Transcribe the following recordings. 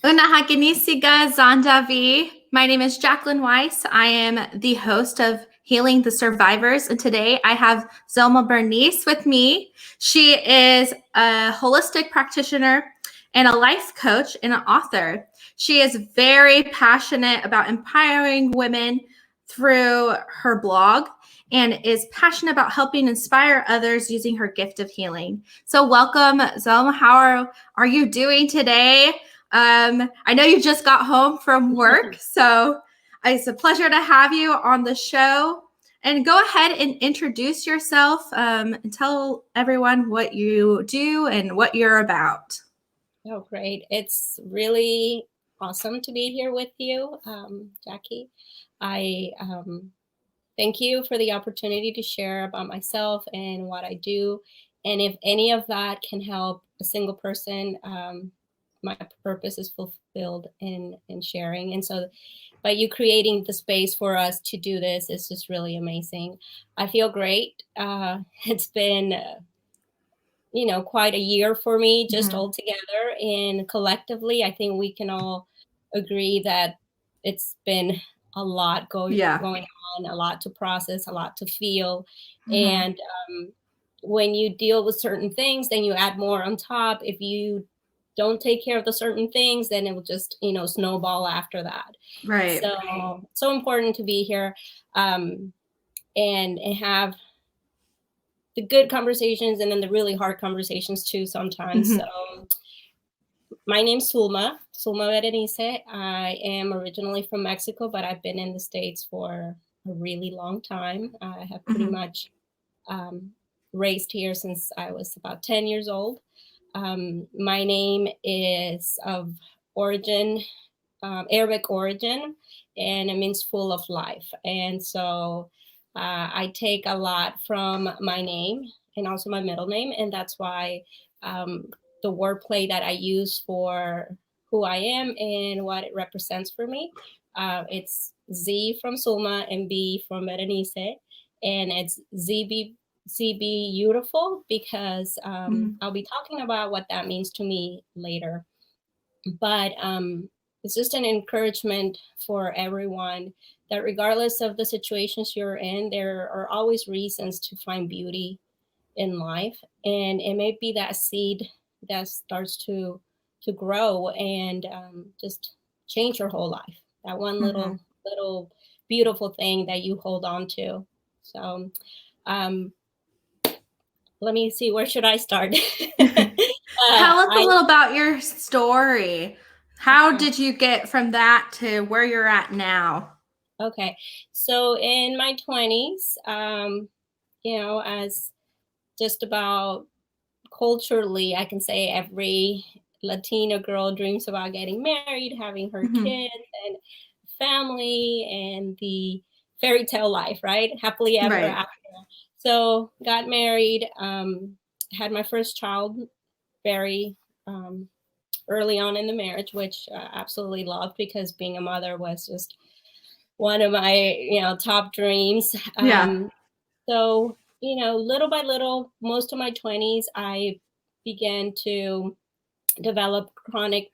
Unahaganisiga Zandavi. My name is Jacqueline Weiss. I am the host of Healing the Survivors, and today I have Zulma Bernice with me. She is a holistic practitioner and a life coach and an author. She is very passionate about empowering women through her blog and is passionate about helping inspire others using her gift of healing. So welcome, Zulma. How are you doing today? I know you just got home from work, so it's a pleasure to have you on the show. And go ahead and introduce yourself and tell everyone what you do and what you're about. Oh, great. It's really awesome to be here with you, Jackie. I thank you for the opportunity to share about myself and what I do. And if any of that can help a single person, my purpose is fulfilled in sharing. And so by you creating the space for us to do this is just really amazing. I feel great. It's been quite a year for me just all together, and collectively I think we can all agree that it's been a lot going on, a lot to process, a lot to feel. And when you deal with certain things, then you add more on top. If you don't take care of the certain things, then it will just snowball after that. Right. So important to be here and have the good conversations and then the really hard conversations too sometimes. So my name's Zulma Berenice. I am originally from Mexico, but I've been in the States for a really long time. I have pretty much raised here since I was about 10 years old. My name is of origin, Arabic origin, and it means full of life. And so I take a lot from my name and also my middle name. And that's why the wordplay that I use for who I am and what it represents for me, it's Z from Zulma and B from Berenice. And it's Zeebeeyoutiful because I'll be talking about what that means to me later. But it's just an encouragement for everyone that regardless of the situations you're in, there are always reasons to find beauty in life. And it may be that seed that starts to grow and just change your whole life. That one little beautiful thing that you hold on to. So let me see, where should I start? Tell us a little about your story. How did you get from that to where you're at now? Okay, so in my 20s, as just about culturally, I can say every Latina girl dreams about getting married, having her kids and family and the fairy tale life, right? Happily ever after. So got married, had my first child very early on in the marriage, which I absolutely loved because being a mother was just one of my, top dreams. So, little by little, most of my 20s, I began to develop chronic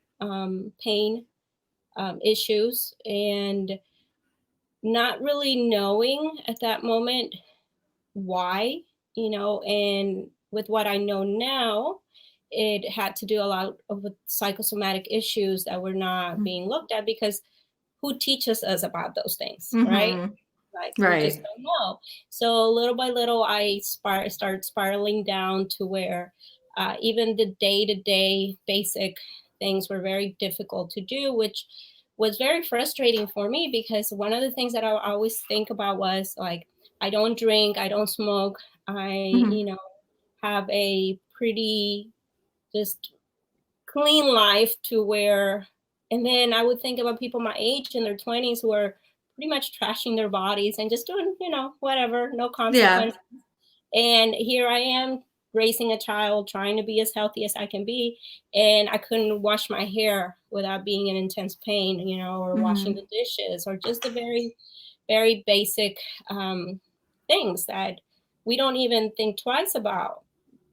pain issues and not really knowing at that moment why, and with what I know now, it had to do a lot of psychosomatic issues that were not being looked at because who teaches us about those things, right? Like we just don't know. So little by little, I started spiraling down to where even the day-to-day basic things were very difficult to do, which was very frustrating for me because one of the things that I always think about was like, I don't drink, I don't smoke, I, have a pretty just clean life to where, and then I would think about people my age in their 20s who are pretty much trashing their bodies and just doing, whatever, no consequences. And here I am raising a child, trying to be as healthy as I can be. And I couldn't wash my hair without being in intense pain, or washing the dishes or just the very, very basic things that we don't even think twice about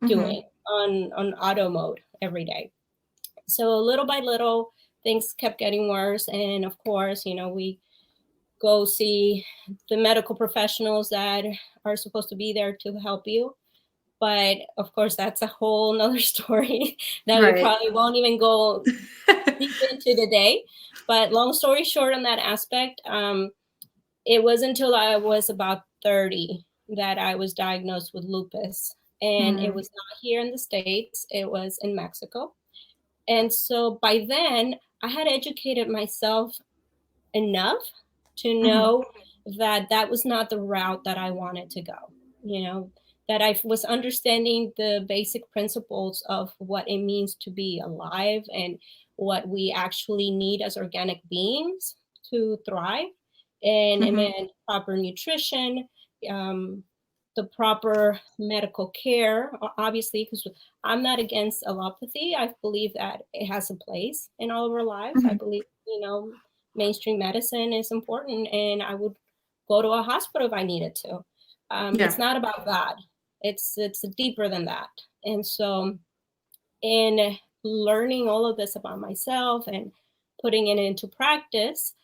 doing on auto mode every day. So little by little, things kept getting worse. And of course, we go see the medical professionals that are supposed to be there to help you. But of course, that's a whole nother story that we probably won't even go deep into today. But long story short on that aspect, it was until I was about 30 that I was diagnosed with lupus. And it was not here in the States, it was in Mexico. And so by then, I had educated myself enough to know that that was not the route that I wanted to go, that I was understanding the basic principles of what it means to be alive and what we actually need as organic beings to thrive, and proper nutrition, the proper medical care, obviously, because I'm not against allopathy. I believe that it has a place in all of our lives. I believe, mainstream medicine is important, and I would go to a hospital if I needed to. It's not about that. It's deeper than that. And so in learning all of this about myself and putting it into practice,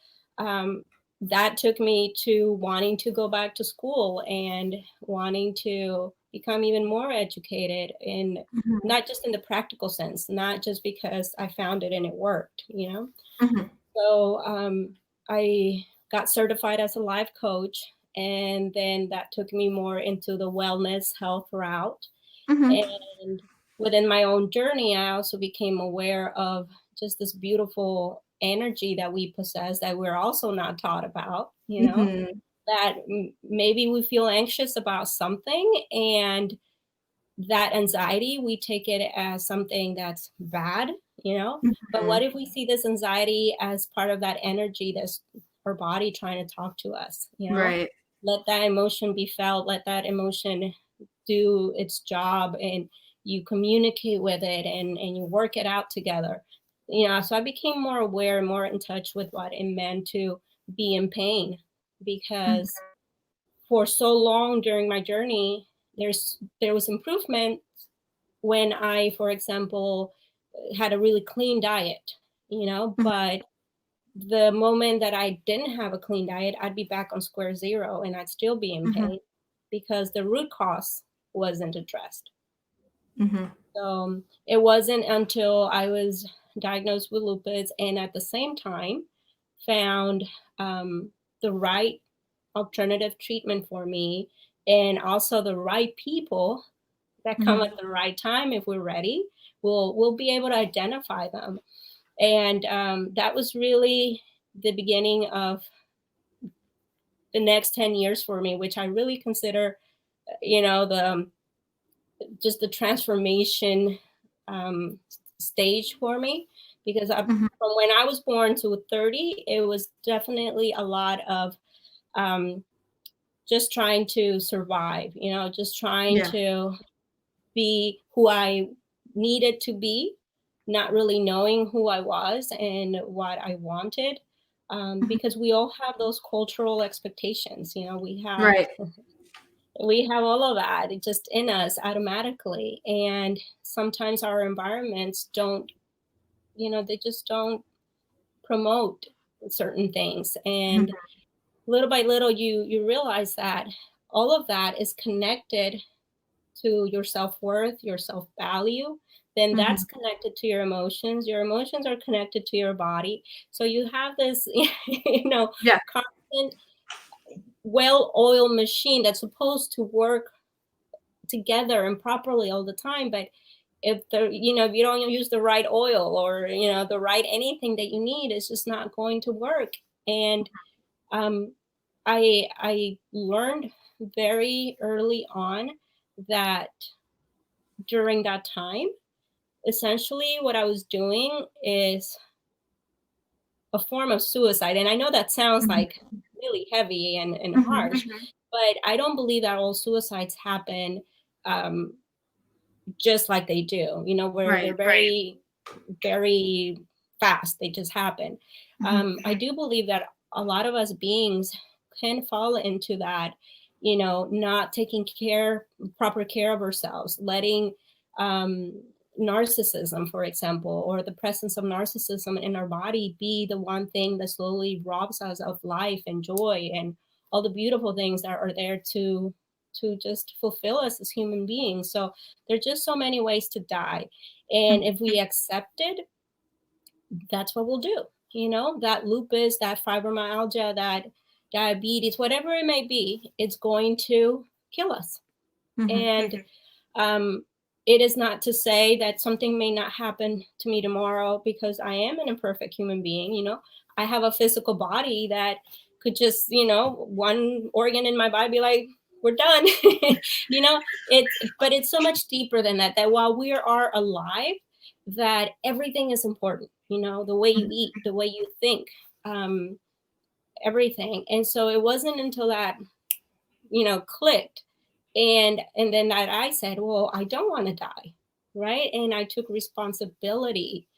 that took me to wanting to go back to school and wanting to become even more educated in not just in the practical sense, not just because I found it and it worked, So I got certified as a life coach, and then that took me more into the wellness health route. And within my own journey, I also became aware of just this beautiful energy that we possess that we're also not taught about, that maybe we feel anxious about something, and that anxiety, we take it as something that's bad, but what if we see this anxiety as part of that energy that's our body trying to talk to us, let that emotion be felt, let that emotion do its job, and you communicate with it, and you work it out together. So I became more aware and more in touch with what it meant to be in pain, because for so long during my journey, there was improvement when I, for example, had a really clean diet, but the moment that I didn't have a clean diet, I'd be back on square zero, and I'd still be in pain because the root cause wasn't addressed. So it wasn't until I was diagnosed with lupus, and at the same time found the right alternative treatment for me, and also the right people that come at the right time. If we're ready, we'll be able to identify them. And that was really the beginning of the next 10 years for me, which I really consider, just the transformation stage for me, because from when I was born to 30, it was definitely a lot of just trying to survive, just trying to be who I needed to be, not really knowing who I was and what I wanted, because we all have those cultural expectations. We have all of that just in us automatically, and sometimes our environments don't, they just don't promote certain things, and little by little you realize that all of that is connected to your self-worth, your self-value, then that's connected to your emotions. Your emotions are connected to your body. So you have this, constant, well-oiled machine that's supposed to work together and properly all the time. But if if you don't use the right oil, or, the right anything that you need, it's just not going to work. And I learned very early on that during that time, essentially what I was doing is a form of suicide. And I know that sounds like really heavy and harsh, but I don't believe that all suicides happen just like they do, where they're very, very fast. They just happen. I do believe that a lot of us beings can fall into that, not taking proper care of ourselves, letting narcissism, for example, or the presence of narcissism in our body be the one thing that slowly robs us of life and joy and all the beautiful things that are there to just fulfill us as human beings. So there's just so many ways to die. And if we accept it, that's what we'll do. You know, that lupus, that fibromyalgia, that diabetes, whatever it may be, it's going to kill us. And it is not to say that something may not happen to me tomorrow, because I am an imperfect human being. You know, I have a physical body that could just, you know, one organ in my body be like, we're done. You know, but it's so much deeper than that, that while we are alive, that everything is important. You know, the way you eat, the way you think, everything. And so it wasn't until that, you know, clicked. And then that I said, well, I don't want to die, right? And I took responsibility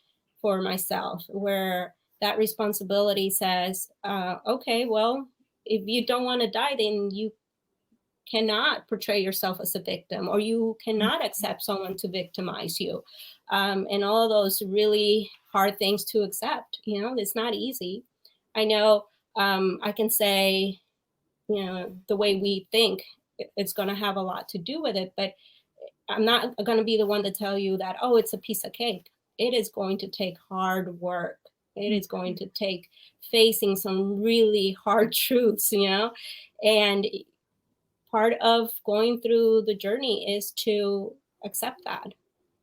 for myself, where that responsibility says, okay, well, if you don't want to die, then you cannot portray yourself as a victim, or you cannot accept someone to victimize you. And all of those really hard things to accept. You know, it's not easy. I know I can say, you know, the way we think, it's going to have a lot to do with it, but I'm not going to be the one to tell you that, oh, it's a piece of cake. It is going to take hard work. It is going to take facing some really hard truths, you know, and part of going through the journey is to accept that,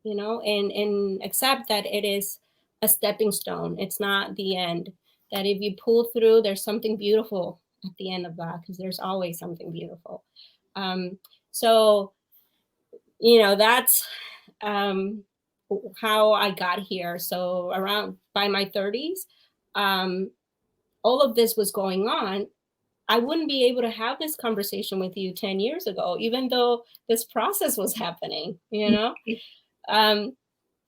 you know, and accept that it is a stepping stone. It's not the end. That if you pull through, there's something beautiful at the end of that, because there's always something beautiful. So, you know, that's how I got here. So around by my 30s, all of this was going on. I wouldn't be able to have this conversation with you 10 years ago, even though this process was happening, you know.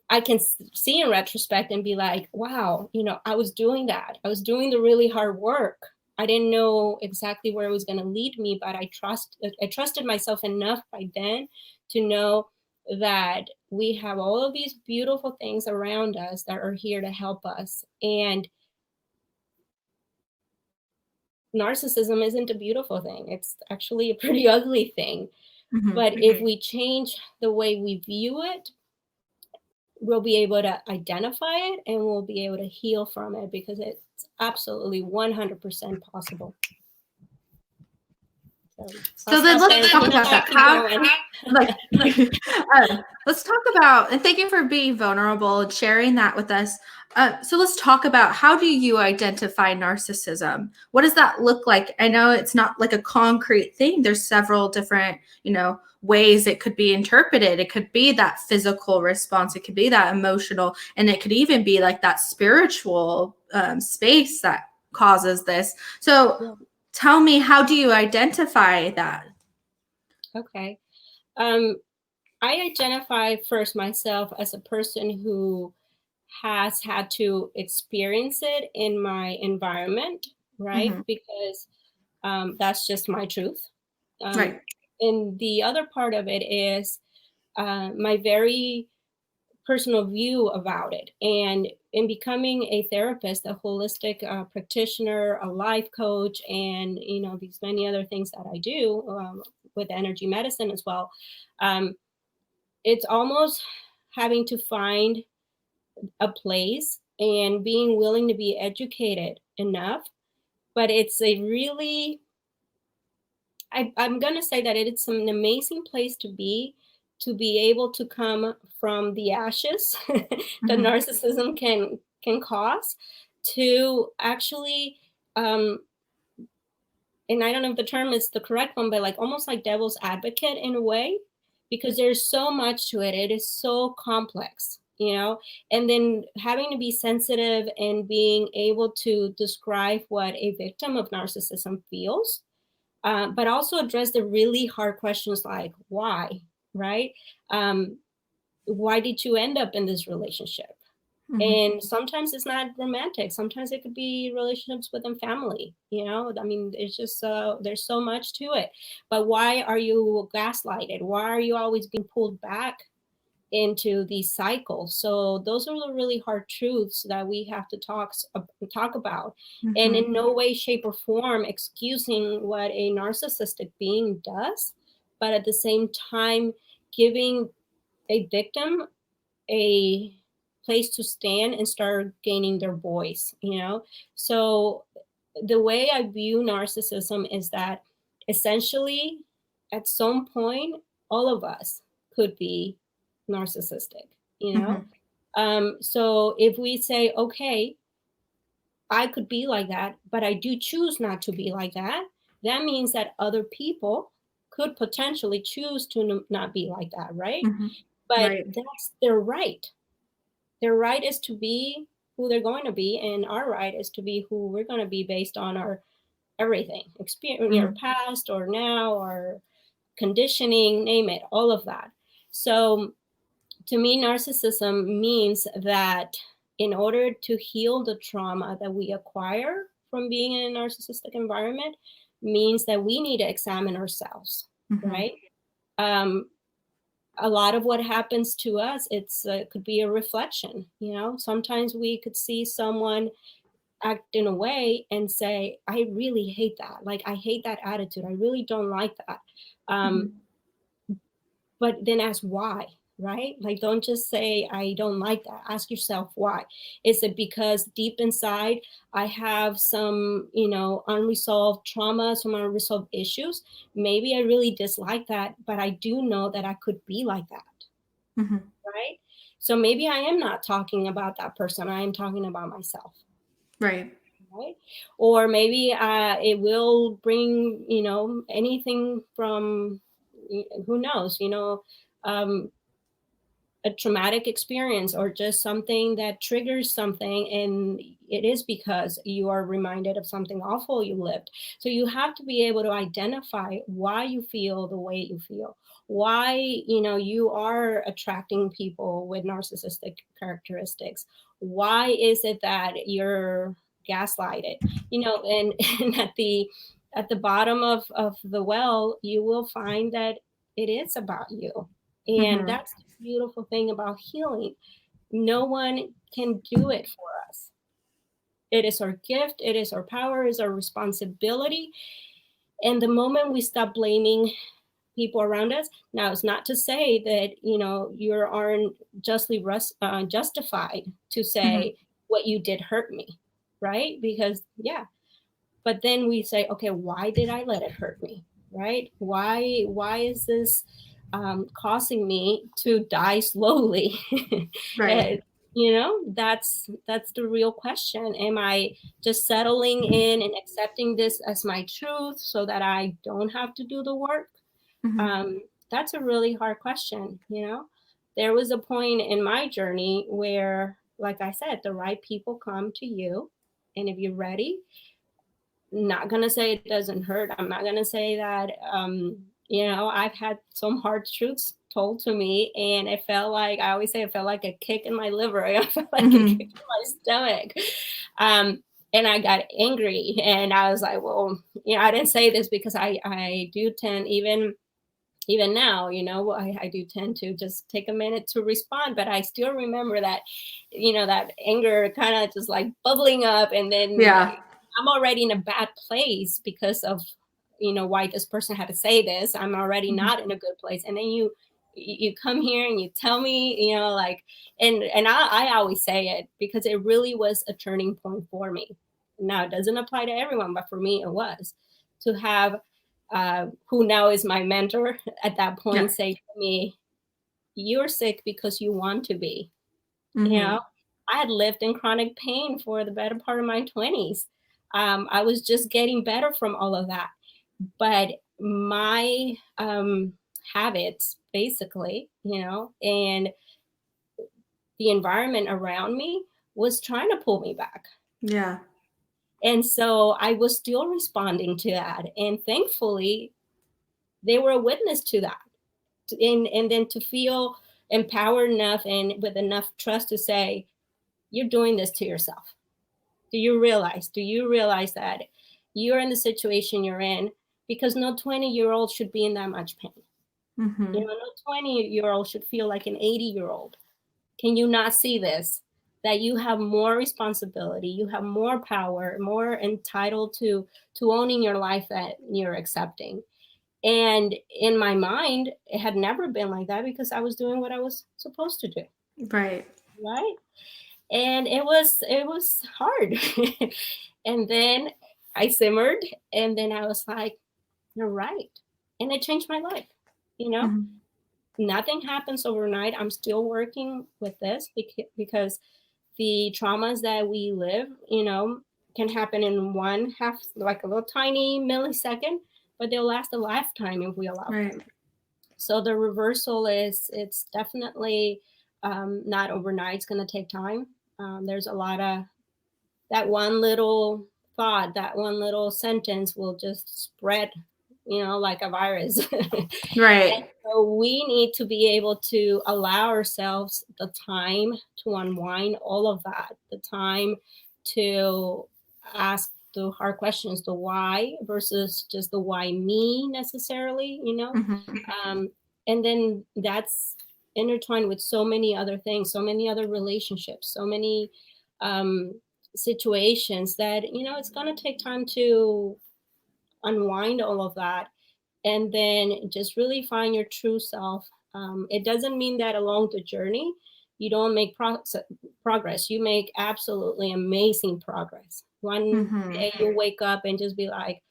I can see in retrospect and be like, wow, you know, I was doing that. I was doing the really hard work. I didn't know exactly where it was going to lead me, but I trusted myself enough by then to know that we have all of these beautiful things around us that are here to help us. And narcissism isn't a beautiful thing. It's actually a pretty ugly thing. But if we change the way we view it, we'll be able to identify it and we'll be able to heal from it, because it's absolutely 100% possible. So then let's talk about that. Let's talk about, and thank you for being vulnerable and sharing that with us. So let's talk about, how do you identify narcissism? What does that look like? I know it's not like a concrete thing. There's several different, you know, ways it could be interpreted. It could be that physical response. It could be that emotional, and it could even be like that spiritual space that causes this. So tell me, how do you identify that? Okay. I identify first myself as a person who has had to experience it in my environment, right? Because that's just my truth. Right. And the other part of it is my very personal view about it. And in becoming a therapist, a holistic practitioner, a life coach, and, you know, these many other things that I do with energy medicine as well, it's almost having to find a place and being willing to be educated enough. But it's a really, I'm going to say that it's an amazing place to be able to come from the ashes that narcissism can cause, to actually, and I don't know if the term is the correct one, but like almost like devil's advocate in a way, because there's so much to it. It is so complex, you know, and then having to be sensitive and being able to describe what a victim of narcissism feels, but also address the really hard questions like why, right? Why did you end up in this relationship? And sometimes it's not romantic. Sometimes it could be relationships within family, you know. I mean, it's just there's so much to it. But why are you gaslighted? Why are you always being pulled back into these cycles. So those are the really hard truths that we have to talk about, and in no way, shape, or form excusing what a narcissistic being does, but at the same time giving a victim a place to stand and start gaining their voice, you know? So the way I view narcissism is that essentially at some point, all of us could be narcissistic, you know? So if we say, okay, I could be like that, but I do choose not to be like that, that means that other people could potentially choose to not be like that, right? But Right. that's their right. Their right is to be who they're going to be, and our right is to be who we're going to be based on our everything, experience, your past or now, or conditioning, name it, all of that. So to me, narcissism means that in order to heal the trauma that we acquire from being in a narcissistic environment, means that we need to examine ourselves, right? A lot of what happens to us, it's could be a reflection. You know, sometimes we could see someone act in a way and say, I really hate that. Like, I hate that attitude. I really don't like that. But then ask why, right? Like, don't just say, I don't like that. Ask yourself why. Is it because deep inside I have some, you know, unresolved trauma, some unresolved issues? Maybe I really dislike that, but I do know that I could be like that. Right? So maybe I am not talking about that person. I am talking about myself. Right. Right? Or maybe it will bring, you know, anything from, who knows, you know, a traumatic experience, or just something that triggers something, and it is because you are reminded of something awful you lived. So you have to be able to identify why you feel the way you feel, why, you know, you are attracting people with narcissistic characteristics. Why is it that you're gaslighted, you know? And at the bottom of the well, you will find that it is about you. And that's the beautiful thing about healing. No one can do it for us. It is our gift, it is our power, it is our responsibility. And the moment we stop blaming people around us, now it's not to say that, you know, you aren't justly justified to say what you did hurt me, right? Because, yeah. But then we say, okay, why did I let it hurt me, right? Why is this causing me to die slowly? Right. You know, that's the real question. Am I just settling in and accepting this as my truth so that I don't have to do the work? That's a really hard question. You know, there was a point in my journey where, like I said, the right people come to you, and if you're ready, not gonna say it doesn't hurt. I'm not gonna say that. You know, I've had some hard truths told to me, and it felt like, I always say, it felt like a kick in my liver. I felt like a kick in my stomach. And I got angry, and I was like, well, you know, I didn't say this because I do tend, even now, you know, I do tend to just take a minute to respond, but I still remember that, you know, that anger kind of just like bubbling up, and then I'm already in a bad place because of, you know, why this person had to say this. I'm already not in a good place. And then you come here and you tell me, you know, like, and I always say it because it really was a turning point for me. Now, it doesn't apply to everyone, but for me, it was to have who now is my mentor at that point say to me, you're sick because you want to be. You know, I had lived in chronic pain for the better part of my 20s. I was just getting better from all of that. But my habits, basically, you know, and the environment around me was trying to pull me back. Yeah. And so I was still responding to that. And thankfully, they were a witness to that. And then to feel empowered enough and with enough trust to say, you're doing this to yourself. Do you realize that you're in the situation you're in because no 20-year-old should be in that much pain? You know, no 20-year-old should feel like an 80-year-old. Can you not see this? That you have more responsibility, you have more power, more entitled to owning your life that you're accepting. And in my mind, it had never been like that because I was doing what I was supposed to do. Right. Right. And it was hard. And then I simmered, and then I was like, you're right. And it changed my life. You know, nothing happens overnight. I'm still working with this because the traumas that we live, you know, can happen in one half, like a little tiny millisecond, but they'll last a lifetime if we allow them. So the reversal it's definitely not overnight. It's going to take time. There's a lot of that one little thought, that one little sentence will just spread, you know, like a virus. Right. And so we need to be able to allow ourselves the time to unwind all of that, the time to ask the hard questions, the why versus just the why me necessarily, you know. And then that's intertwined with so many other things, so many other relationships, so many situations that, you know, it's going to take time to unwind all of that and then just really find your true self. It doesn't mean that along the journey you don't make progress. You make absolutely amazing progress. One day you'll wake up and just be like,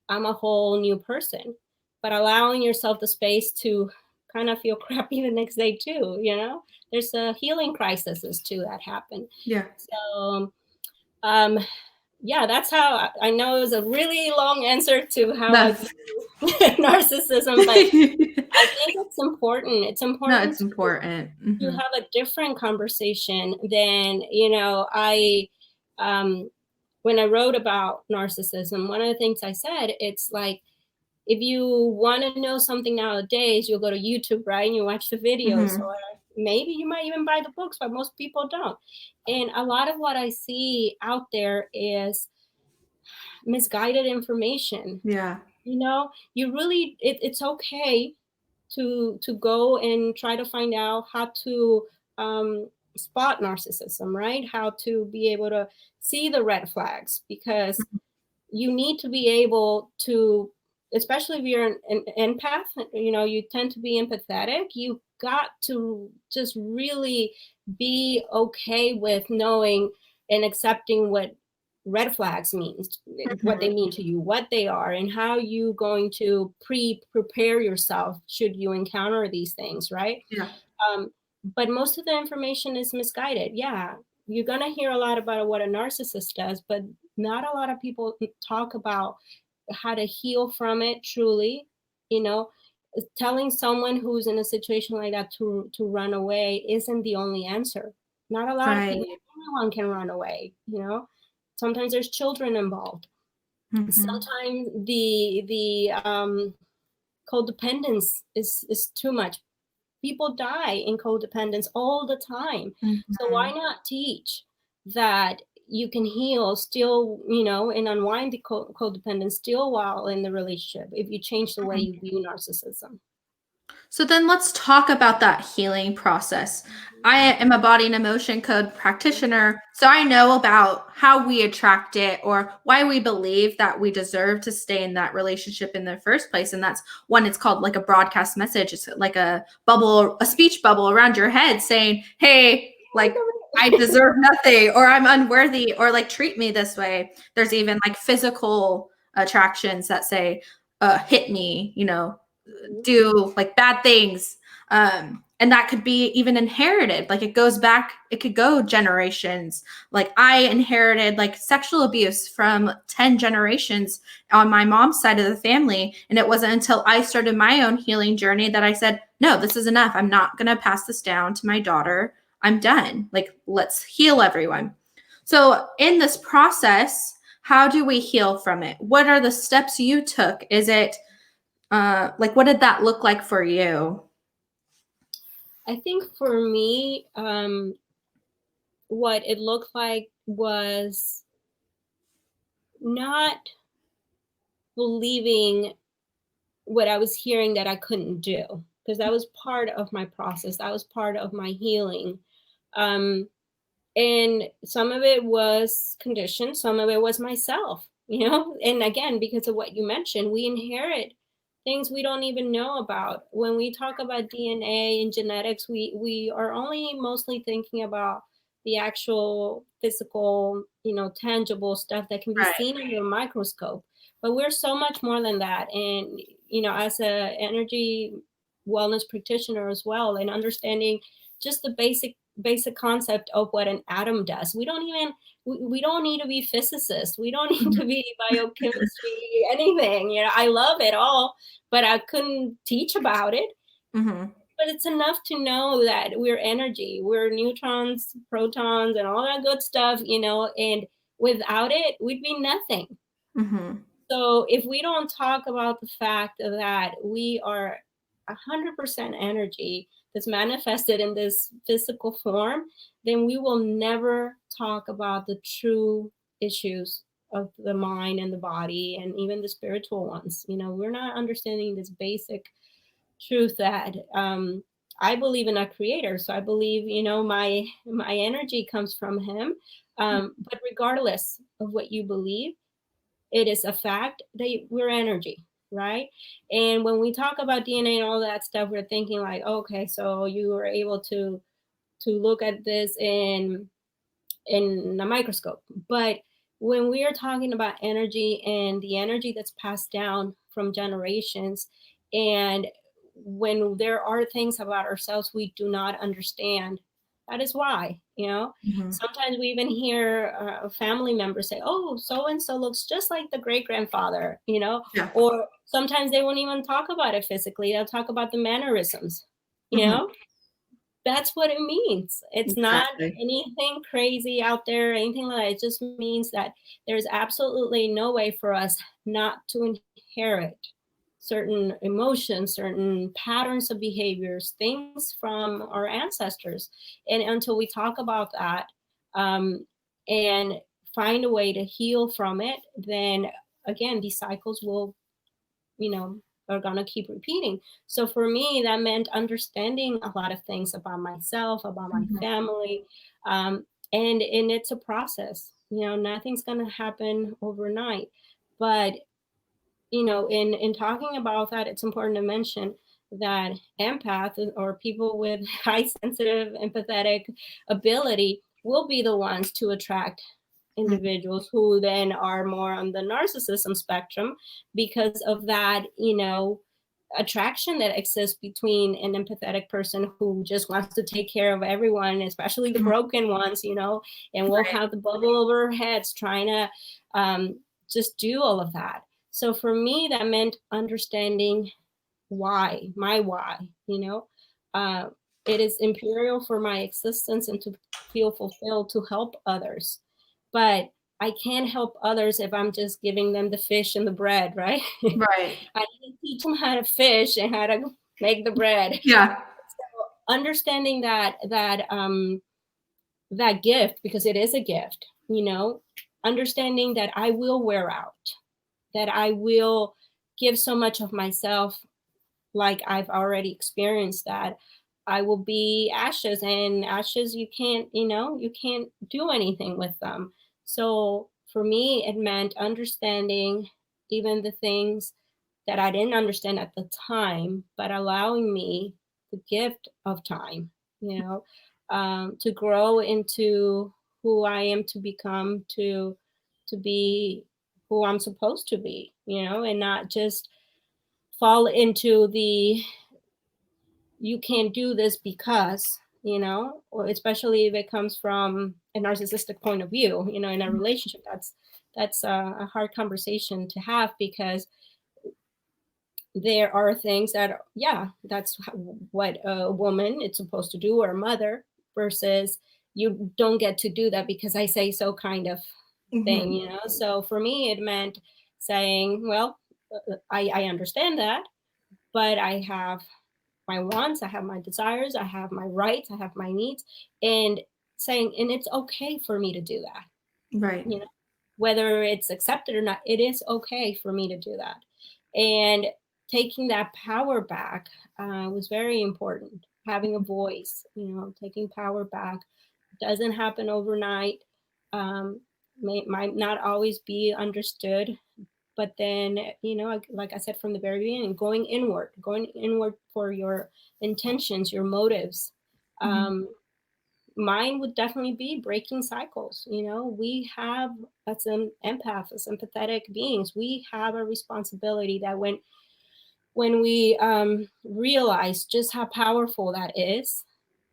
I'm a whole new person. But allowing yourself the space to kind of feel crappy the next day too, you know? There's a healing crises too that happen. Yeah. So yeah, that's how I know it was a really long answer to how I view narcissism, but I think it's important. It's important. No, it's important. To have a different conversation than, you know, when I wrote about narcissism, one of the things I said, it's like, if you want to know something nowadays, you'll go to YouTube, right? And you watch the videos, or maybe you might even buy the books, but most people don't. And a lot of what I see out there is misguided information. Yeah. You know, you really, it's okay to go and try to find out how to spot narcissism, right? How to be able to see the red flags, because you need to be able to, especially if you're an empath, you know, you tend to be empathetic. You got to just really be okay with knowing and accepting what red flags means, what they mean to you, what they are, and how you going to prepare yourself should you encounter these things, right? Yeah. But most of the information is misguided. Yeah, you're going to hear a lot about what a narcissist does, but not a lot of people talk about how to heal from it truly. You know, telling someone who's in a situation like that to run away isn't the only answer. Not a lot of people, anyone can run away, you know. Sometimes there's children involved. Sometimes the codependence is too much. People die in codependence all the time. So why not teach that you can heal still, you know, and unwind the codependence still while in the relationship if you change the way you view narcissism? So then let's talk about that healing process. I am a body and emotion code practitioner, so I know about how we attract it or why we believe that we deserve to stay in that relationship in the first place. And that's one, it's called like a broadcast message. It's like a bubble, a speech bubble around your head saying, hey, like I deserve nothing, or I'm unworthy, or like treat me this way. There's even like physical attractions that say, hit me, you know, do like bad things. And that could be even inherited. Like it goes back, it could go generations. Like I inherited like sexual abuse from 10 generations on my mom's side of the family. And it wasn't until I started my own healing journey that I said, no, this is enough. I'm not going to pass this down to my daughter. I'm done. Like, let's heal everyone. So in this process, how do we heal from it? What are the steps you took? Is it like, what did that look like for you? I think for me, what it looked like was not believing what I was hearing that I couldn't do. because that was part of my process. That was part of my healing. And some of it was conditioned, some of it was myself, and again, because of what you mentioned, we inherit things we don't even know about. When we talk about DNA and genetics, we are only mostly thinking about the actual physical, tangible stuff that can be seen under a microscope. But we're so much more than that. And, as a energy wellness practitioner as well, and understanding just the basic concept of what an atom does. We don't need to be physicists. We don't need to be biochemistry, anything. I love it all, but I couldn't teach about it. But it's enough to know that we're energy, we're neutrons, protons, and all that good stuff, and without it, we'd be nothing. So if we don't talk about the fact that we are 100% energy that's manifested in this physical form, then we will never talk about the true issues of the mind and the body, and even the spiritual ones. We're not understanding this basic truth that I believe in a creator. So I believe, my energy comes from him. But regardless of what you believe, it is a fact that we're energy, right? And when we talk about DNA and all that stuff, we're thinking like, okay, so you were able to look at this in a microscope. But when we are talking about energy and the energy that's passed down from generations, and when there are things about ourselves we do not understand, that is why, sometimes we even hear family members say, oh, so-and-so looks just like the great-grandfather, or sometimes they won't even talk about it physically. They'll talk about the mannerisms, That's what it means. It's not anything crazy out there, anything like that. It just means that there's absolutely no way for us not to inherit certain emotions, certain patterns of behaviors, things from our ancestors. And until we talk about that and find a way to heal from it, then again, these cycles will, are going to keep repeating. So for me, that meant understanding a lot of things about myself, about my family. And it's a process, nothing's going to happen overnight. But, in talking about that, it's important to mention that empath, or people with high sensitive, empathetic ability, will be the ones to attract individuals who then are more on the narcissism spectrum, because of that, attraction that exists between an empathetic person who just wants to take care of everyone, especially the broken ones, and will have the bubble over our heads trying to just do all of that. So for me, that meant understanding why, my why, it is imperial for my existence and to feel fulfilled to help others. But I can't help others if I'm just giving them the fish and the bread, right? Right. I need to teach them how to fish and how to make the bread. Yeah. So understanding that gift, because it is a gift, understanding that I will wear out, that I will give so much of myself, like I've already experienced, that I will be ashes, and ashes, you can't do anything with them. So for me, it meant understanding even the things that I didn't understand at the time, but allowing me the gift of time, to grow into who I am to become, to be who I'm supposed to be, and not just fall into the you can't do this because, or especially if it comes from a narcissistic point of view, in a relationship. That's a hard conversation to have, because there are things that, that's what a woman is supposed to do, or a mother, versus you don't get to do that because I say so kind of thing, So for me, it meant saying, well, I understand that, but I have my wants, I have my desires, I have my rights, I have my needs, and saying, and it's okay for me to do that. Right. Whether it's accepted or not, it is okay for me to do that. And taking that power back was very important. Having a voice, taking power back doesn't happen overnight. Might not always be understood, but then, like I said from the very beginning, going inward for your intentions, your motives. Mine would definitely be breaking cycles. We have, as an empath, as empathetic beings, we have a responsibility that when we realize just how powerful that is,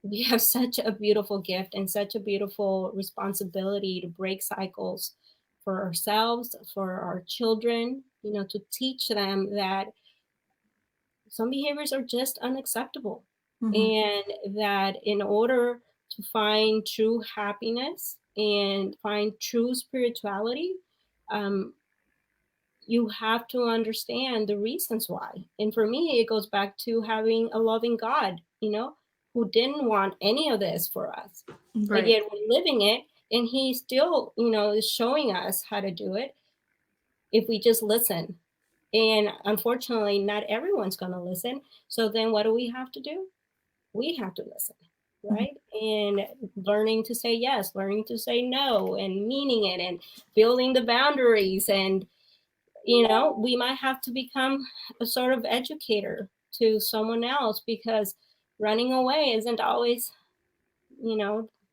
we have such a beautiful gift and such a beautiful responsibility to break cycles for ourselves, for our children, to teach them that some behaviors are just unacceptable. And that in order to find true happiness and find true spirituality, you have to understand the reasons why. And for me, it goes back to having a loving God, who didn't want any of this for us. Right. But yet we're living it, and he still, is showing us how to do it if we just listen. And unfortunately, not everyone's going to listen. So then what do we have to do? We have to listen, right? And learning to say yes, learning to say no, and meaning it, and building the boundaries. And we might have to become a sort of educator to someone else, because running away isn't always,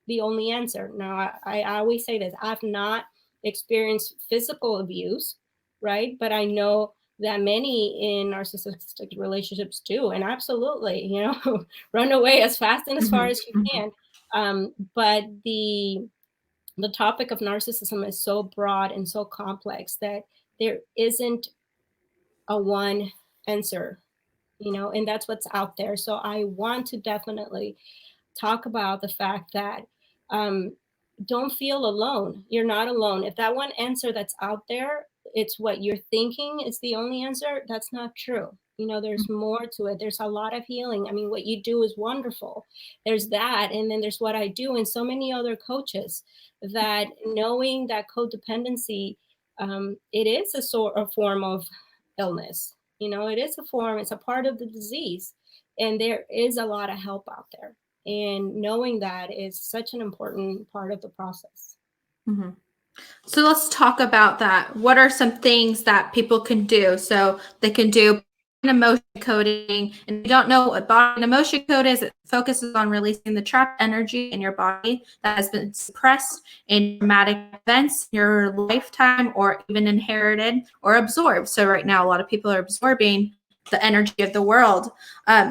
the only answer. Now, I always say this: I've not experienced physical abuse, right? But I know that many in narcissistic relationships do. And absolutely, run away as fast and as far as you can. But the topic of narcissism is so broad and so complex that there isn't a one answer, and that's what's out there. So I want to definitely talk about the fact that don't feel alone. You're not alone. If that one answer that's out there, it's what you're thinking is the only answer, that's not true. There's more to it. There's a lot of healing. I mean, what you do is wonderful. There's that. And then there's what I do and so many other coaches, that knowing that codependency, it is a form of illness. It is a form, it's a part of the disease. And there is a lot of help out there. And knowing that is such an important part of the process. So let's talk about that. What are some things that people can do? So they can do emotion coding. And if you don't know what body and emotion code is, it focuses on releasing the trapped energy in your body that has been suppressed in traumatic events, your lifetime, or even inherited or absorbed. So right now, a lot of people are absorbing the energy of the world.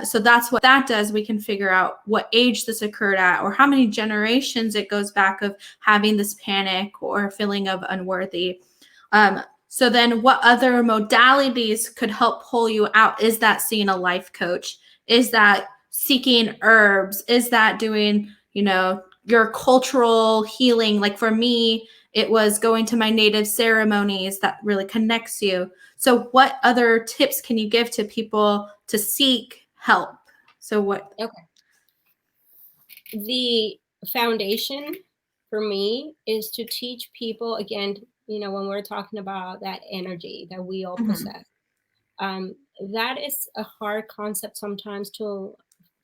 So that's what that does. We can figure out what age this occurred at, or how many generations it goes back of having this panic or feeling of unworthy. So then what other modalities could help pull you out? Is that seeing a life coach? Is that seeking herbs? Is that doing, your cultural healing? Like for me, it was going to my native ceremonies that really connects you. So what other tips can you give to people to seek help? So what? Okay. The foundation for me is to teach people, again, when we're talking about that energy that we all possess, that is a hard concept sometimes to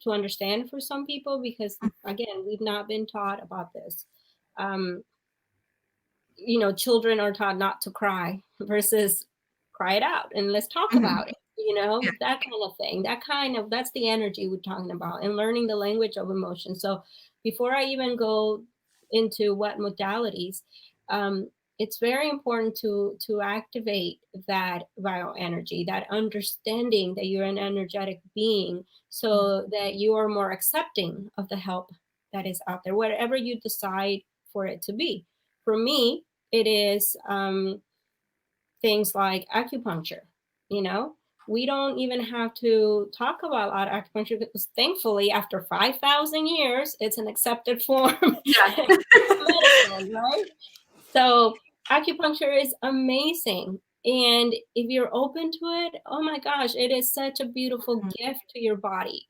understand for some people, because again, we've not been taught about this. Children are taught not to cry versus cry it out and let's talk about it, that kind of thing. That's the energy we're talking about, and learning the language of emotion. So before I even go into what modalities, it's very important to activate that vital energy, that understanding that you're an energetic being, so that you are more accepting of the help that is out there, whatever you decide for it to be. For me, it is things like acupuncture. We don't even have to talk about acupuncture, because thankfully, after 5,000 years, it's an accepted form of medicine, right? So acupuncture is amazing. And if you're open to it, oh my gosh, it is such a beautiful gift to your body.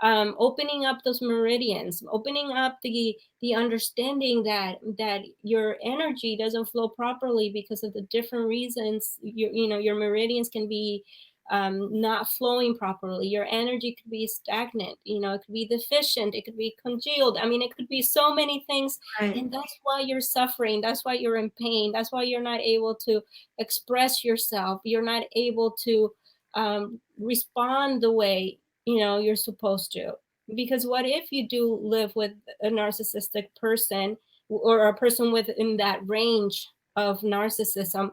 Opening up those meridians, opening up the understanding that your energy doesn't flow properly because of the different reasons. Your meridians can be not flowing properly. Your energy could be stagnant, it could be deficient, it could be congealed. I mean, it could be so many things. Right. And that's why you're suffering. That's why you're in pain. That's why you're not able to express yourself. You're not able to respond the way, you're supposed to. Because what if you do live with a narcissistic person, or a person within that range of narcissism,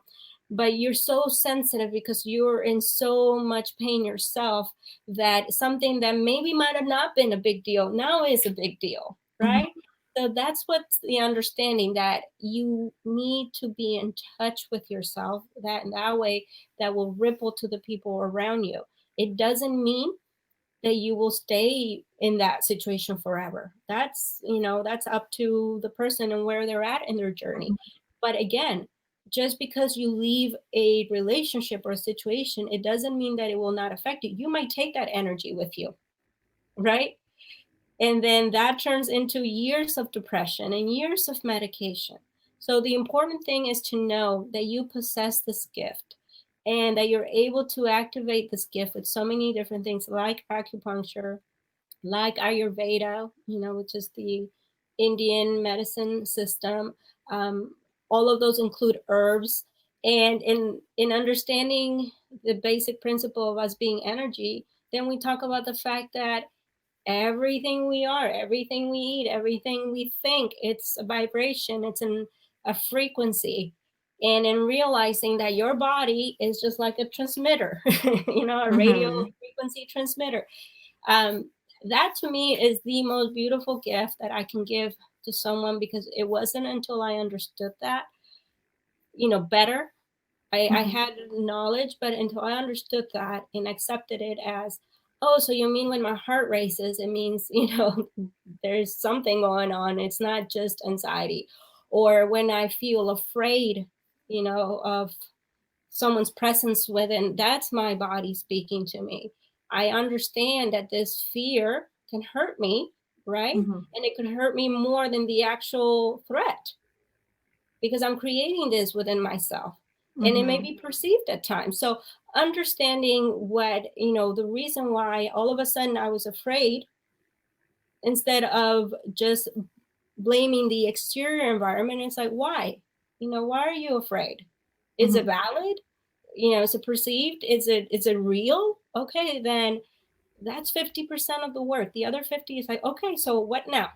but you're so sensitive because you're in so much pain yourself, that something that maybe might have not been a big deal now is a big deal, right? So that's what's the understanding, that you need to be in touch with yourself, that in that way that will ripple to the people around you. It doesn't mean that you will stay in that situation forever. That's up to the person and where they're at in their journey. But again, just because you leave a relationship or a situation, it doesn't mean that it will not affect you. You might take that energy with you, right? And then that turns into years of depression and years of medication. So the important thing is to know that you possess this gift, and that you're able to activate this gift with so many different things, like acupuncture, like Ayurveda, which is the Indian medicine system. All of those include herbs. And in understanding the basic principle of us being energy, then we talk about the fact that everything we are, everything we eat, everything we think, it's a vibration, it's a frequency. And in realizing that your body is just like a transmitter, a radio frequency transmitter. That to me is the most beautiful gift that I can give to someone, because it wasn't until I understood that, better. I had knowledge, but until I understood that and accepted it as, oh, so you mean when my heart races, it means, there's something going on. It's not just anxiety. Or when I feel afraid, of someone's presence within, that's my body speaking to me. I understand that this fear can hurt me, right? And it could hurt me more than the actual threat, because I'm creating this within myself. And it may be perceived at times. So understanding what, the reason why all of a sudden I was afraid, instead of just blaming the exterior environment, it's like, why? Why are you afraid? Is it valid? Is it perceived? Is it real? Okay, then that's 50% of the work. The other 50 is like, okay, so what now?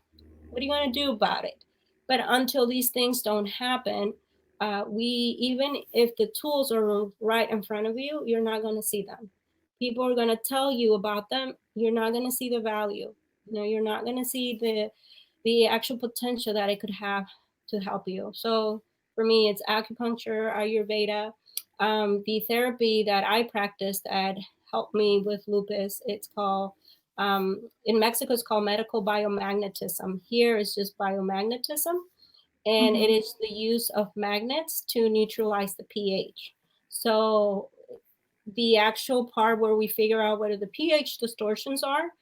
What do you want to do about it? But until these things don't happen, even if the tools are right in front of you, you're not going to see them. People are going to tell you about them. You're not going to see the value. You're not going to see the actual potential that it could have to help you. So for me, it's acupuncture, Ayurveda, the therapy that I practice that helped me with lupus. It's called, in Mexico, it's called medical biomagnetism. Here it's just biomagnetism. And it is the use of magnets to neutralize the pH. So the actual part where we figure out whether the pH distortions are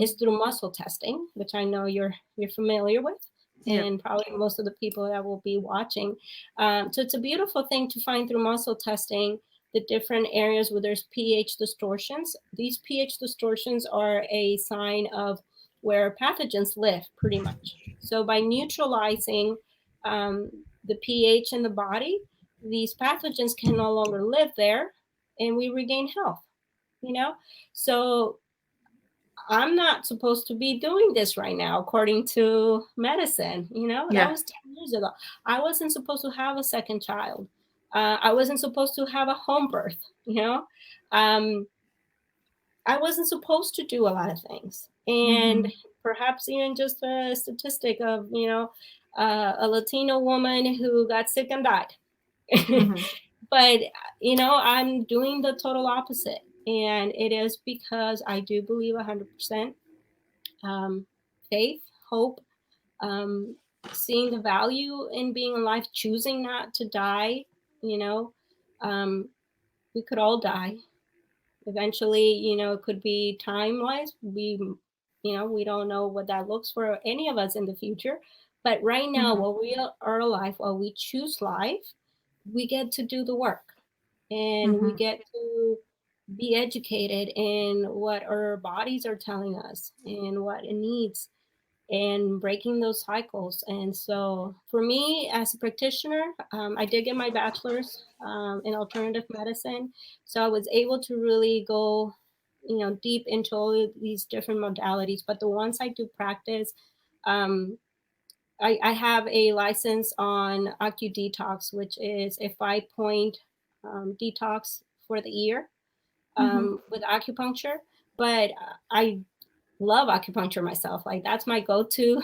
is through muscle testing, which I know you're familiar with, and probably most of the people that will be watching. So it's a beautiful thing to find through muscle testing the different areas where there's pH distortions. These pH distortions are a sign of where pathogens live, pretty much. So by neutralizing the pH in the body, these pathogens can no longer live there, and we regain health, So I'm not supposed to be doing this right now, according to medicine, That was 10 years ago. I wasn't supposed to have a second child. I wasn't supposed to have a home birth, I wasn't supposed to do a lot of things. And perhaps even just a statistic of, a Latino woman who got sick and died. But, I'm doing the total opposite. And it is because I do believe 100% faith, hope, seeing the value in being alive, choosing not to die. We could all die. Eventually, it could be time-wise. We don't know what that looks for any of us in the future. But right now, while we are alive, while we choose life, we get to do the work. And we get to be educated in what our bodies are telling us and what it needs, and breaking those cycles. And so for me as a practitioner, I did get my bachelor's in alternative medicine. So I was able to really go, deep into all of these different modalities. But the ones I do practice, um, I have a license on AcuDetox, which is a 5-point detox for the ear with acupuncture. But I love acupuncture myself. Like, that's my go-to.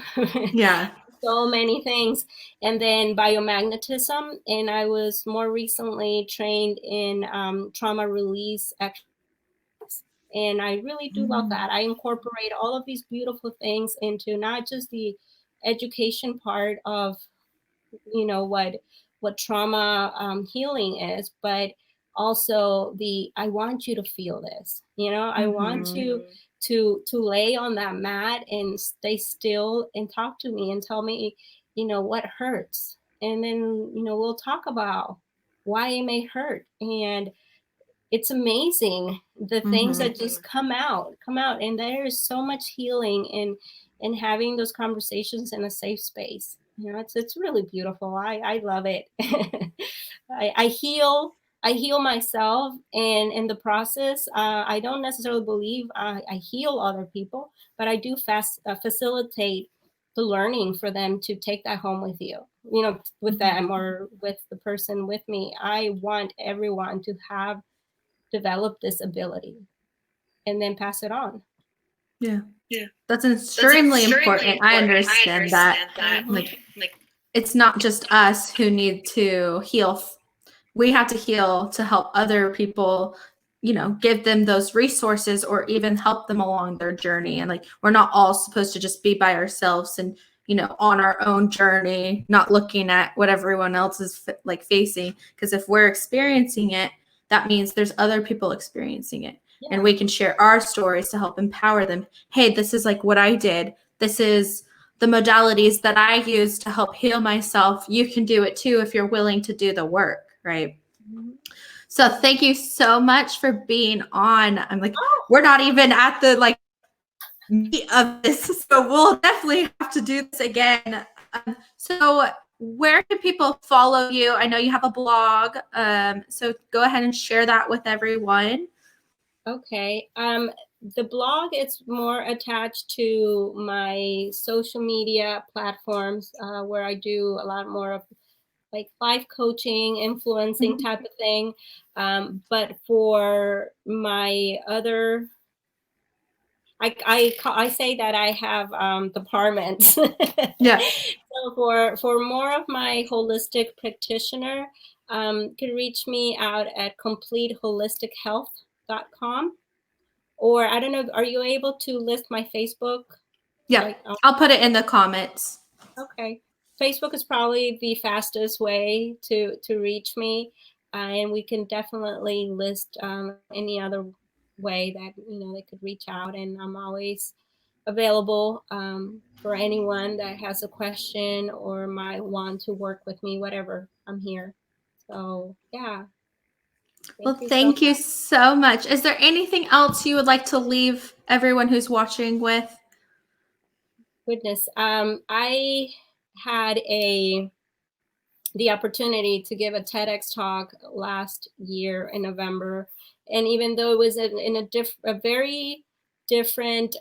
Yeah. So many things. And then biomagnetism. And I was more recently trained in trauma release exercise. And I really do love that. I incorporate all of these beautiful things into not just the education part of, what trauma healing is, but also I want you to feel this. I want to lay on that mat and stay still and talk to me and tell me, what hurts. And then, we'll talk about why it may hurt. And it's amazing the things that just come out. And there is so much healing in having those conversations in a safe space. It's really beautiful. I love it. I heal myself, and in the process, I don't necessarily believe I heal other people, but I do facilitate the learning for them to take that home with you, with them or with the person with me. I want everyone to develop this ability and then pass it on. Yeah. That's extremely important. I understand that. Like, it's not just us who need to heal. We have to heal to help other people, give them those resources or even help them along their journey. And like, we're not all supposed to just be by ourselves and, on our own journey, not looking at what everyone else is like facing. Because if we're experiencing it, that means there's other people experiencing it. Yeah. And we can share our stories to help empower them. Hey, this is like what I did. This is the modalities that I use to help heal myself. You can do it too if you're willing to do the work, right? Mm-hmm. So thank you so much for being on. I'm like, we're not even at the meat of this, so we'll definitely have to do this again. So where can people follow you? I know you have a blog, so go ahead and share that with everyone. Okay. The blog is more attached to my social media platforms, where I do a lot more of like life coaching, influencing type of thing. But for my other, I say that I have departments. Yeah. So for more of my holistic practitioner, can reach me out at completeholistichealth.com. Or I don't know, are you able to list my Facebook? Yeah, I'll put it in the comments. Okay. Facebook is probably the fastest way to reach me. And we can definitely list any other way that, they could reach out. And I'm always available for anyone that has a question or might want to work with me, whatever. I'm here. So, yeah. Thank you so much. Is there anything else you would like to leave everyone who's watching with? Goodness. I had the opportunity to give a TEDx talk last year in November. And even though it was in a very different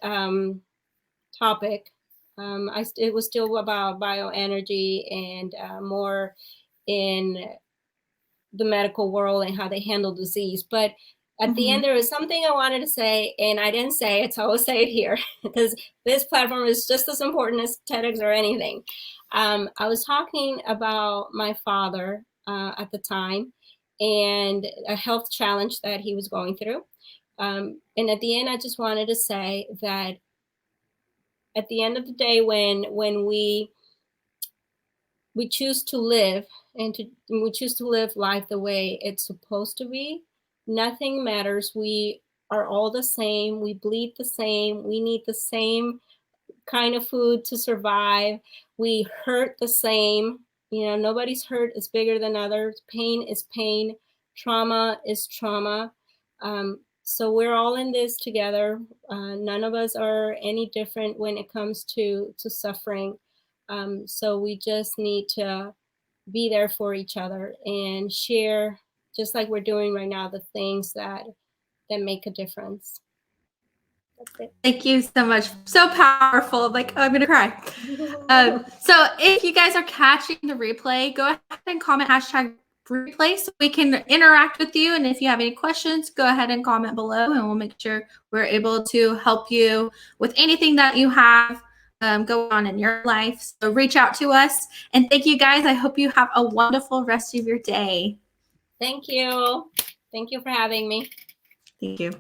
topic, it was still about bioenergy and more in the medical world and how they handle disease. But at the end, there was something I wanted to say, and I didn't say it, so I will say it here, because this platform is just as important as TEDx or anything. I was talking about my father at the time and a health challenge that he was going through. And at the end, I just wanted to say that at the end of the day, when we choose to live and we choose to live life the way it's supposed to be, nothing matters. We are all the same. We bleed the same. We need the same kind of food to survive. We hurt the same. Nobody's hurt is bigger than others. Pain is pain. Trauma is trauma. So we're all in this together. None of us are any different when it comes to suffering. So we just need to be there for each other and share, just like we're doing right now, the things that make a difference. That's it. Thank you so much. So powerful. Like, oh, I'm going to cry. So if you guys are catching the replay, go ahead and comment #replay so we can interact with you. And if you have any questions, go ahead and comment below and we'll make sure we're able to help you with anything that you have going on in your life. So reach out to us. And thank you guys. I hope you have a wonderful rest of your day. Thank you. Thank you for having me. Thank you.